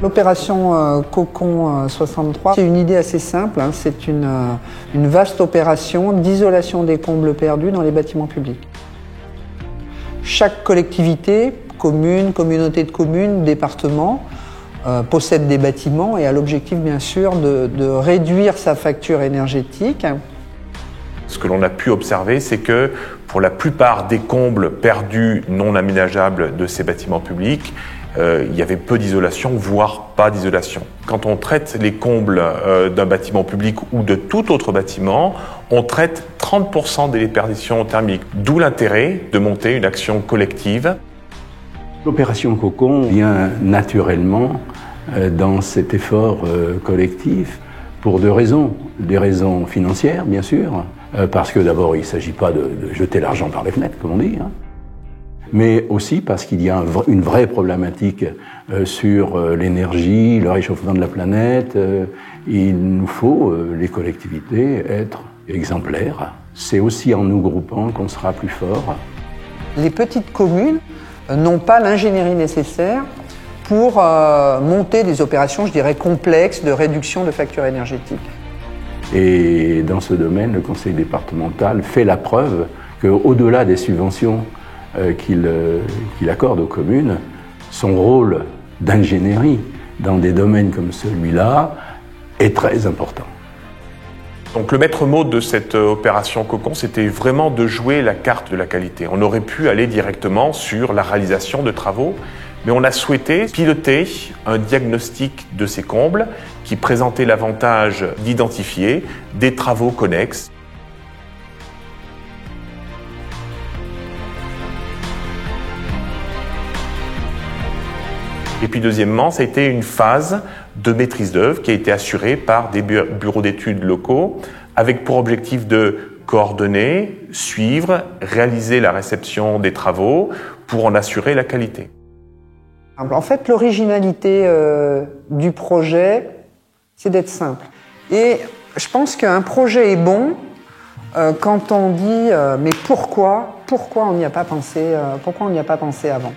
L'opération Cocon 63, c'est une idée assez simple, hein. C'est une vaste opération d'isolation des combles perdus dans les bâtiments publics. Chaque collectivité, commune, communauté de communes, département, possède des bâtiments et a l'objectif bien sûr de réduire sa facture énergétique. Ce que l'on a pu observer, c'est que pour la plupart des combles perdus non aménageables de ces bâtiments publics, il y avait peu d'isolation, voire pas d'isolation. Quand on traite les combles d'un bâtiment public ou de tout autre bâtiment, on traite 30% des déperditions thermiques. D'où l'intérêt de monter une action collective. L'opération Cocon vient naturellement dans cet effort collectif pour deux raisons. Des raisons financières, bien sûr, parce que d'abord, il ne s'agit pas de jeter l'argent par les fenêtres, comme on dit, hein. Mais aussi parce qu'il y a une vraie problématique sur l'énergie, le réchauffement de la planète. Il nous faut, les collectivités, être exemplaires. C'est aussi en nous groupant qu'on sera plus fort. Les petites communes n'ont pas l'ingénierie nécessaire pour monter des opérations, je dirais, complexes de réduction de facture énergétique. Et dans ce domaine, le conseil départemental fait la preuve qu'au-delà des subventions qu'il accorde aux communes, son rôle d'ingénierie dans des domaines comme celui-là est très important. Donc le maître mot de cette opération Cocon, c'était vraiment de jouer la carte de la qualité. On aurait pu aller directement sur la réalisation de travaux, mais on a souhaité piloter un diagnostic de ces combles qui présentait l'avantage d'identifier des travaux connexes. Et puis deuxièmement, ça a été une phase de maîtrise d'œuvre qui a été assurée par des bureaux d'études locaux avec pour objectif de coordonner, suivre, réaliser la réception des travaux pour en assurer la qualité. En fait, l'originalité du projet, c'est d'être simple. Et je pense qu'un projet est bon quand on dit mais pourquoi on n'y a pas pensé avant.